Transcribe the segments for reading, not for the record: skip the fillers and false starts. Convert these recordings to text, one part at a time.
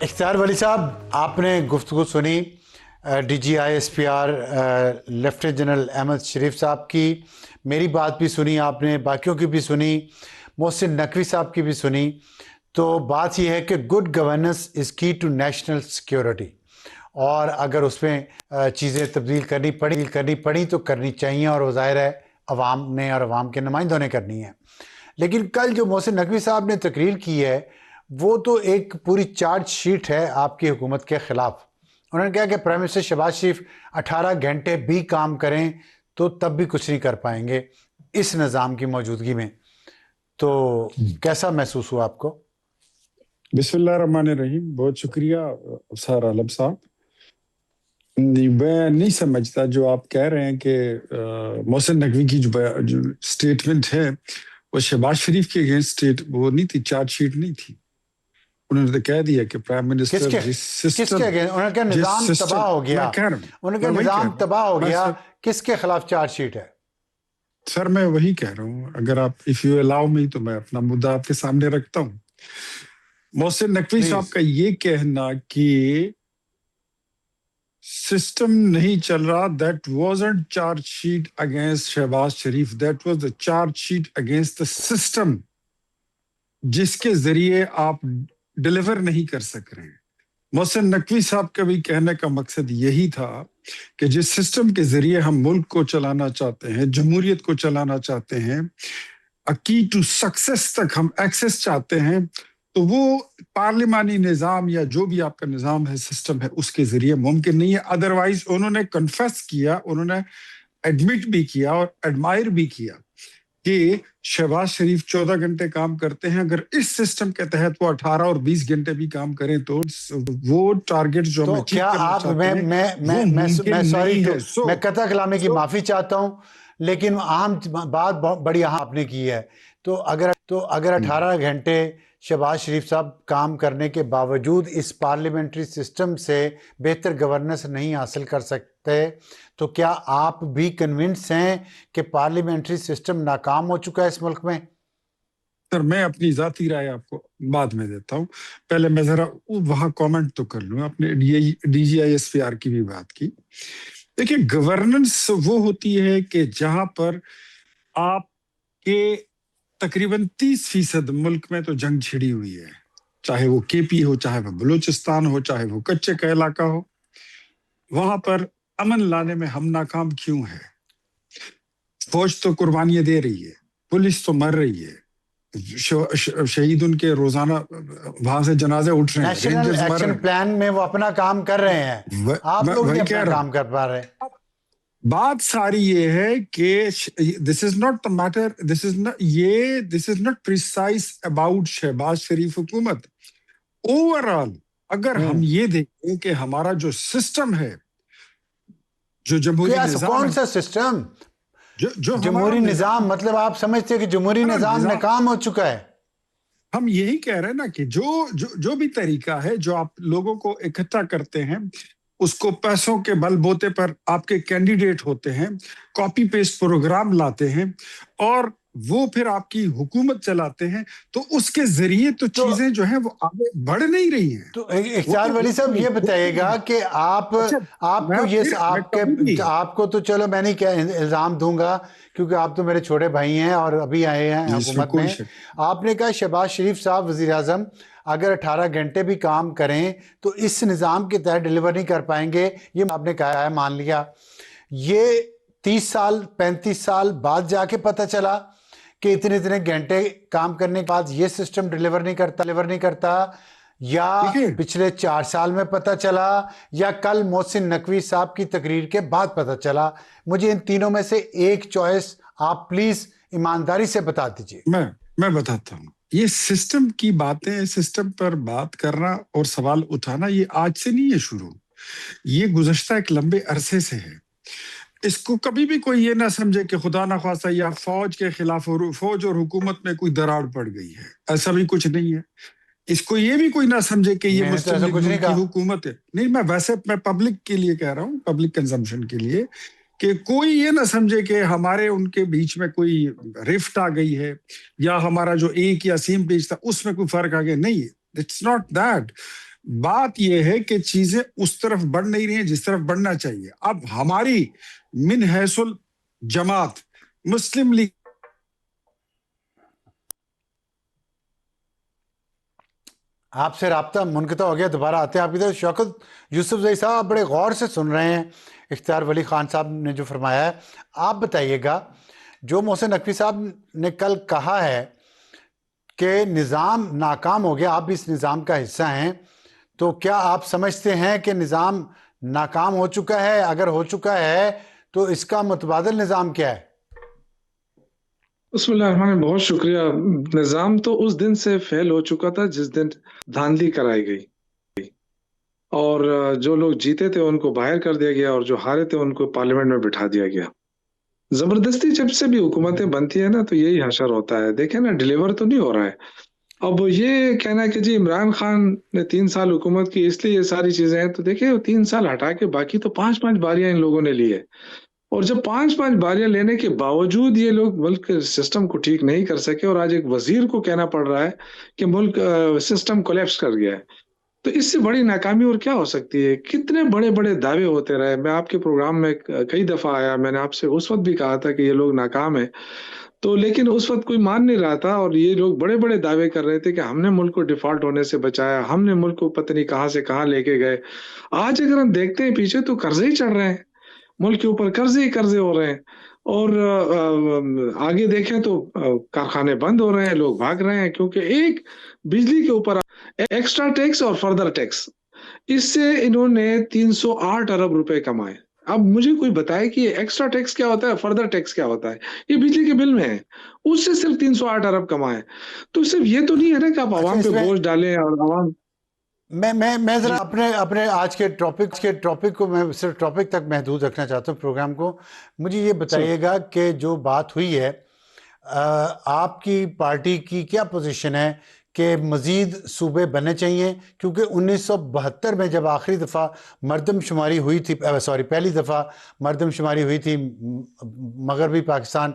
इख्तियार वली साहब, आपने गुफ्तगू सुनी DGISPR लेफ्टिनेंट जनरल अहमद शरीफ साहब की, मेरी बात भी सुनी आपने, बाकियों की भी सुनी, मोहसिन नकवी साहब की भी सुनी। तो बात यह है कि गुड गवर्नेंस इज़ की टू नेशनल सिक्योरिटी, और अगर उसमें चीज़ें तब्दील करनी पड़ी तो करनी चाहिए, और वो ज़ाहिर है अवाम ने और अवाम के नुमाइंदों ने करनी है। लेकिन कल जो मोहसिन नकवी साहब ने तकरीर की है वो तो एक पूरी चार्ज शीट है आपकी हुकूमत के ख़िलाफ़। उन्होंने कहा कि प्राइम मिनिस्टर शहबाज शरीफ 18 घंटे भी काम करें तो तब भी कुछ नहीं कर पाएंगे इस निज़ाम की मौजूदगी में। तो कैसा महसूस हुआ आपको? बिस्मिल्लाहिर्रहमानिर्रहीम। बहुत शुक्रिया अफसर आलम साहब। मैं नहीं समझता जो आप कह रहे हैं कि मोहसिन नकवी की जो स्टेटमेंट है वो शहबाज शरीफ के अगेंस्ट वो नहीं थी, चार्ज शीट नहीं थी। उन्होंने तो कह दिया कि प्राइम मिनिस्टर उन्होंने कहा निजाम तबाह हो गया, उन्होंने कहा निजाम तबाह हो गया, किसके खिलाफ चार्ज शीट है? सर मैं वही कह रहा हूँ, अगर आप इफ यू अलाउ मी तो मैं अपना मुद्दा आपके सामने रखता हूँ। मोहसिन नकवी साहब का ये कहना कि सिस्टम नहीं चल रहा, that wasn't charge sheet against Shahbaz Sharif, that was the charge sheet against the system जिसके जरिए आप डिलीवर नहीं कर सक रहे। मोहसिन नकवी साहब का भी कहने का मकसद यही था कि जिस सिस्टम के जरिए हम मुल्क को चलाना चाहते हैं, जमहूरियत को चलाना चाहते हैं, की टू सक्सेस तक हम एक्सेस चाहते हैं, तो वो पार्लिमानी निज़ाम या जो भी आपका निज़ाम है, सिस्टम है, उसके जरिए मुमकिन नहीं है। अदरवाइज उन्होंने कन्फेस किया, उन्होंने एडमिट भी किया और एडमायर भी किया कि शहबाज शरीफ 14 घंटे काम करते हैं, अगर इस सिस्टम के तहत वो 18 और 20 घंटे भी काम करें तो वो टारगेट जो तो क्या आप मैं कतई कलामे की माफी चाहता हूं, लेकिन अहम बात बड़ी अहम आपने की है। तो अगर 18 घंटे शहबाज शरीफ साहब काम करने के बावजूद इस पार्लियामेंट्री सिस्टम से बेहतर गवर्नेंस नहीं हासिल कर सकते, तो क्या आप भी कन्विंस हैं कि पार्लियामेंट्री सिस्टम नाकाम हो चुका है इस मुल्क में? सर मैं अपनी जाती राय आपको बाद में देता हूँ, पहले मैं जरा वहां कमेंट तो कर लूँ। आपने DGISPR की भी बात की। देखिए, गवर्नेंस वो होती है कि जहां पर आपके तकरीबन 30% मुल्क में तो जंग छिड़ी हुई है, चाहे वो KP हो, चाहे वो बलूचिस्तान हो, चाहे वो कच्चे का इलाका हो, वहां पर अमन लाने में हम नाकाम क्यों है? फौज तो कुर्बानियां दे रही है, पुलिस तो मर रही है, शहीद उनके रोजाना वहां से जनाजे उठ रहे हैं, नेशनल एक्शन प्लान में वो अपना काम कर रहे हैं, आप लोग नहीं अपना काम कर पा रहे। बात सारी ये है कि this is not the matter, this is not precise about Shahbaz Sharif हुकूमत। ओवरऑल अगर हम ये देखें कि हमारा जो सिस्टम है, जो जमहूरी निजाम, कौन सा सिस्टम? जो जमहूरी निजाम मतलब आप समझते हैं कि जमहूरी निजाम नाकाम हो चुका है? हम यही कह रहे हैं ना कि जो भी तरीका है, जो आप लोगों को इकट्ठा करते हैं, उसको पैसों के बलबूते पर आपके कैंडिडेट होते हैं, कॉपी पेस्ट प्रोग्राम लाते हैं और वो फिर आपकी हुकूमत चलाते हैं, तो उसके जरिए तो चीजें जो हैं वो आगे बढ़ नहीं रही हैं। तो इख्तियार वली साहब ये बताइएगा कि आपको तो चलो मैं नहीं इल्जाम दूंगा क्योंकि आप तो मेरे छोटे भाई हैं और अभी आए हैं हुकूमत में। आपने कहा शहबाज शरीफ साहब वजीर आजम अगर 18 घंटे भी काम करें तो इस निज़ाम के तहत डिलीवर नहीं कर पाएंगे, ये आपने कहा है, मान लिया। ये 30 साल 35 साल बाद जाके पता चला कि इतने घंटे काम करने के बाद ये सिस्टम डिलीवर नहीं करता, या पिछले 4 साल में पता चला, या कल मोहसिन नकवी साहब की तकरीर के बाद पता चला? मुझे इन तीनों में से एक चॉइस आप प्लीज ईमानदारी से बता दीजिए। मैं बताता हूँ। ये सिस्टम की बातें, सिस्टम पर बात करना और सवाल उठाना ये आज से नहीं है शुरू, ये गुज़श्ता एक लंबे अरसे से है। इसको कभी भी कोई ये ना समझे कि खुदा ना खासा या फौज के खिलाफ फौज और हुकूमत में कोई दरार पड़ गई है, ऐसा भी कुछ नहीं है। इसको ये भी कोई ना समझे कि ये मुस्लिम लीग की हुकूमत है। नहीं, मैं पब्लिक के लिए कह रहा हूँ, पब्लिक कंजम्पशन के लिए, कि कोई ये ना समझे कि हमारे उनके बीच में कोई रिफ्ट आ गई है या हमारा जो एक या सेम पेज था उसमें कोई फर्क आ गया। नहीं है, It's not that. بات یہ ہے کہ چیزیں اس طرف بڑھ نہیں رہی ہیں جس طرف بڑھنا چاہیے. اب ہماری من حیث الجماعت مسلم لیگ آپ سے رابطہ منقطع ہو گیا, دوبارہ آتے ہیں آپ کی طرف. شوکت یوسف زئی صاحب, آپ بڑے غور سے سن رہے ہیں اختیار ولی خان صاحب نے جو فرمایا ہے. آپ بتائیے گا, جو محسن نقوی صاحب نے کل کہا ہے کہ نظام ناکام ہو گیا, آپ بھی اس نظام کا حصہ ہیں, تو کیا آپ سمجھتے ہیں کہ نظام ناکام ہو چکا ہے؟ اگر ہو چکا ہے تو اس کا متبادل نظام کیا ہے؟ بسم اللہ الرحمن الرحیم. بہت شکریہ. نظام تو اس دن سے فیل ہو چکا تھا جس دن دھاندلی کرائی گئی اور جو لوگ جیتے تھے ان کو باہر کر دیا گیا اور جو ہارے تھے ان کو پارلیمنٹ میں بٹھا دیا گیا. زبردستی جب سے بھی حکومتیں بنتی ہیں نا تو یہی حشر ہوتا ہے. دیکھیں نا, ڈیلیور تو نہیں ہو رہا ہے. اب یہ کہنا ہے کہ جی عمران خان نے 3 سال حکومت کی اس لیے یہ ساری چیزیں ہیں, تو دیکھیں 3 سال ہٹا کے باقی تو 5 باریاں ان لوگوں نے لی ہے. اور جب 5 باریاں لینے کے باوجود یہ لوگ ملک سسٹم کو ٹھیک نہیں کر سکے, اور آج ایک وزیر کو کہنا پڑ رہا ہے کہ ملک سسٹم کولیپس کر گیا ہے, تو اس سے بڑی ناکامی اور کیا ہو سکتی ہے؟ کتنے بڑے بڑے دعوے ہوتے رہے. میں آپ کے پروگرام میں کئی دفعہ آیا, میں نے آپ سے اس وقت بھی کہا تھا کہ یہ لوگ ناکام ہیں, تو لیکن اس وقت کوئی مان نہیں رہا تھا, اور یہ لوگ بڑے بڑے دعوے کر رہے تھے کہ ہم نے ملک کو ڈیفالٹ ہونے سے بچایا, ہم نے ملک کو پتہ نہیں کہاں سے کہاں لے کے گئے. آج اگر ہم دیکھتے ہیں پیچھے تو قرضے ہی چڑھ رہے ہیں, ملک کے اوپر قرضے ہی قرضے ہو رہے ہیں, اور آگے دیکھیں تو کارخانے بند ہو رہے ہیں, لوگ بھاگ رہے ہیں کیونکہ ایک بجلی کے اوپر ایکسٹرا ٹیکس اور فردر ٹیکس, اس سے انہوں نے 308 ارب روپے کمائے. اب مجھے کوئی بتائے کہ ایکسٹرا ٹیکس کیا ہوتا ہے, فردر ٹیکس کیا ہوتا ہے؟ یہ بجلی کے بل میں ہے, اس سے صرف 308 ارب کمائے. تو صرف یہ تو نہیں ہے نا کہ آپ اچھا, عوام اس پہ میں بوجھ ڈالیں اور عوام. میں ذرا اپنے آج کے ٹاپک کو میں صرف ٹاپک تک محدود رکھنا چاہتا ہوں پروگرام کو. مجھے یہ بتائیے گا کہ جو بات ہوئی ہے, آپ کی پارٹی کی کیا پوزیشن ہے کہ مزید صوبے بننے چاہیے؟ کیونکہ 1972 میں جب آخری دفعہ مردم شماری ہوئی تھی, پہلی دفعہ مردم شماری ہوئی تھی, مغربی پاکستان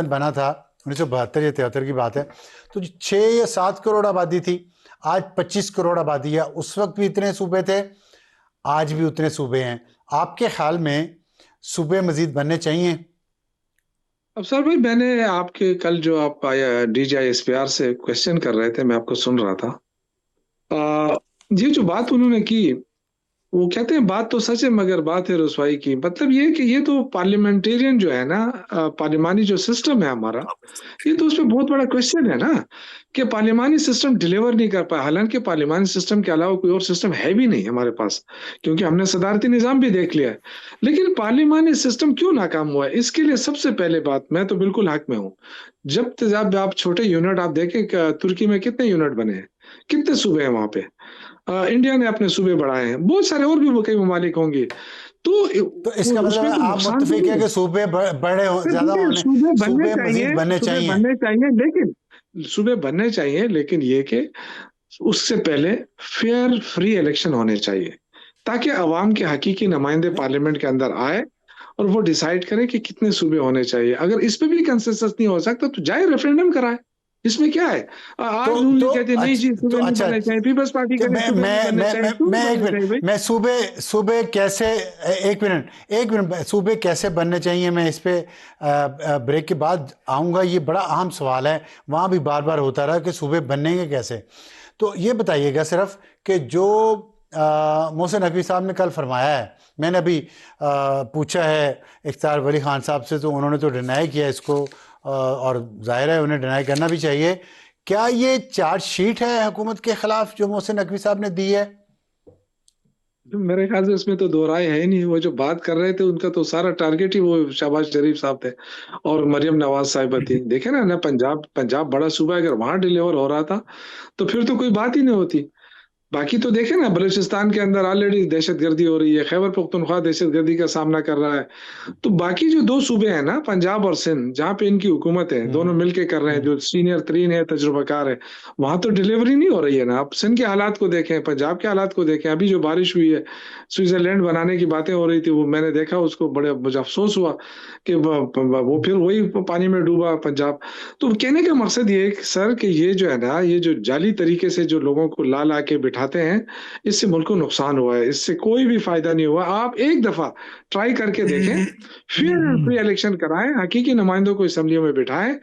بنا تھا 1972 یا 73 کی بات ہے, تو 6 یا 7 کروڑ آبادی تھی. آج 25 کروڑ آبادی ہے. اس وقت بھی اتنے صوبے تھے, آج بھی اتنے صوبے ہیں. آپ کے خیال میں صوبے مزید بننے چاہیے؟ اب سر بھائی, میں نے آپ کے کل جو آپ D G I S P R سے کوشچن کر رہے تھے, میں آپ کو سن رہا تھا. یہ جو بات انہوں نے کی, وہ کہتے ہیں بات تو سچ ہے مگر بات ہے رسوائی کی. مطلب یہ کہ یہ تو پارلیمنٹیرین جو ہے نا, پارلیمانی جو سسٹم ہے ہمارا, یہ تو اس پہ بہت بڑا کوشچن ہے نا کہ پارلیمانی سسٹم ڈیلیور نہیں کر پایا. حالانکہ پارلیمانی سسٹم کے علاوہ کوئی اور سسٹم ہے بھی نہیں ہمارے پاس, کیونکہ ہم نے صدارتی نظام بھی دیکھ لیا ہے. لیکن پارلیمانی سسٹم کیوں ناکام ہوا ہے, اس کے لیے سب سے پہلے بات, میں تو بالکل حق میں ہوں. جب آپ چھوٹے یونٹ آپ دیکھیں کہ ترکی میں کتنے یونٹ بنے ہیں, کتنے صوبے ہیں وہاں پہ. انڈیا نے اپنے صوبے بڑھائے ہیں, بہت سارے اور بھی کئی ممالک ہوں گے. تو اس کا اس مطلب میں تو آپ نقصان متفق ہے کہ صوبے بڑے زیادہ ہونے, صوبے مزید بننے چاہیے. صوبے بننے چاہیے, لیکن یہ کہ اس سے پہلے فیئر فری الیکشن ہونے چاہیے, تاکہ عوام کے حقیقی نمائندے پارلیمنٹ کے اندر آئے اور وہ ڈیسائیڈ کرے کہ کتنے صوبے ہونے چاہیے. اگر اس پہ بھی کنسنسس نہیں ہو سکتا تو جائے ریفرینڈم کرائے, اس میں کیا ہے؟ آج نون لیگ کہتے ہیں نہیں جی صوبے نہیں بننے چاہیے, پیپلز پارٹی کہتے ہیں صوبے نہیں بننے چاہیے. کیوں نہیں بننے چاہیے بھائی؟ میں صوبے کیسے, ایک منٹ, صوبے کیسے بننے چاہیے, میں اس پہ بریک کے بعد آؤں گا. یہ بڑا اہم سوال ہے, وہاں بھی بار بار ہوتا رہا کہ صوبے بننے گے کیسے. تو یہ بتائیے گا صرف کہ جو محسن نقوی صاحب نے کل فرمایا ہے, میں نے ابھی پوچھا ہے اختیار ولی خان صاحب سے, تو انہوں نے تو ڈینائی کیا اس کو, اور ظاہر ہے انہیں ڈینائی کرنا بھی چاہیے. کیا یہ چارج شیٹ ہے حکومت کے خلاف جو محسن نقوی صاحب نے دی ہے؟ میرے خیال سے اس میں تو دو رائے ہے نہیں. وہ جو بات کر رہے تھے ان کا تو سارا ٹارگیٹ ہی وہ شہباز شریف صاحب تھے اور مریم نواز صاحبہ تھی. دیکھیں نا پنجاب بڑا صوبہ ہے, اگر وہاں ڈیلیور ہو رہا تھا تو پھر تو کوئی بات ہی نہیں ہوتی. बाकी तो देखे ना, बलूचिस्तान के अंदर ऑलरेडी दहशतगर्दी हो रही है, खैबर पख्तूनख्वा दहशतगर्दी का सामना कर रहा है। तो बाकी जो दो सूबे हैं ना, पंजाब और सिंध, जहाँ पे इनकी हुकूमत है, दोनों मिलके कर रहे हैं, जो सीनियर तरीन है, तजुर्बाकार है, वहां तो डिलीवरी नहीं हो रही है ना। आप सिंध के हालात को देखें, पंजाब के हालात को देखें, अभी जो बारिश हुई है, स्विट्जरलैंड बनाने की बातें हो रही थी, वो मैंने देखा, उसको बड़े मुझे अफसोस हुआ कि वो फिर वही पानी में डूबा पंजाब। तो कहने का मकसद ये है कि सर, कि ये जो है ना, ये जो जाली तरीके से जो लोगों को ला ला के बिठाते हैं, इससे मुल्क को नुकसान हुआ है, इससे कोई भी फायदा नहीं हुआ। आप एक दफा ट्राई करके देखें, फिर फ्री इलेक्शन कराएं, हकीकी नुमाइंदों को असेंबलियों में बिठाएं,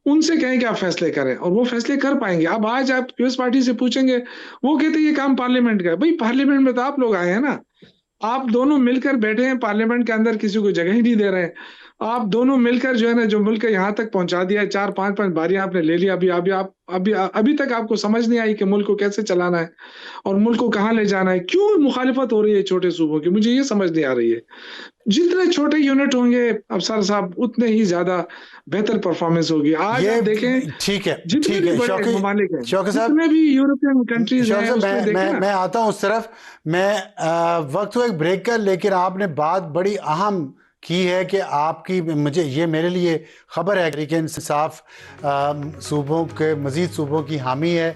उनसे कहें कि आप फैसले करें, और वो फैसले कर पाएंगे। अब आज आप पीपल्स पार्टी से पूछेंगे, वो कहते हैं ये काम पार्लियामेंट का है। भाई पार्लियामेंट में तो आप लोग आए हैं ना, आप दोनों मिलकर बैठे हैं पार्लियामेंट के अंदर, किसी को जगह ही नहीं दे रहे हैं। आप दोनों मिलकर जो है ना, जो मुल्क यहाँ तक पहुंचा दिया है, 4-5 बारियां आपने ले लिया, अभी तक आपको समझ नहीं आई कि मुल्क को कैसे चलाना है और मुल्क को कहाँ ले जाना है। क्यों मुखालिफत हो रही है छोटे सूबों की, मुझे ये समझ नहीं आ रही है। जितने छोटे यूनिट होंगे अफसर साहब, उतने ही ज्यादा बेहतर परफॉर्मेंस होगी। आज ये आप देखें, ठीक है, जितने ठीक भी है बड़े शौकी ममालिक हैं, साहब, जितने भी यूरोपियन कंट्रीज शौकी हैं, साहब, उसमें देखें ना। मैं आता हूँ उस तरफ। वक्त हुआ एक ब्रेक का, लेकिन आपने बात बड़ी अहम की है कि आपकी, मुझे ये, मेरे लिए खबर है कि इंसाफ सूबों के, मजीद सूबों की हामी है,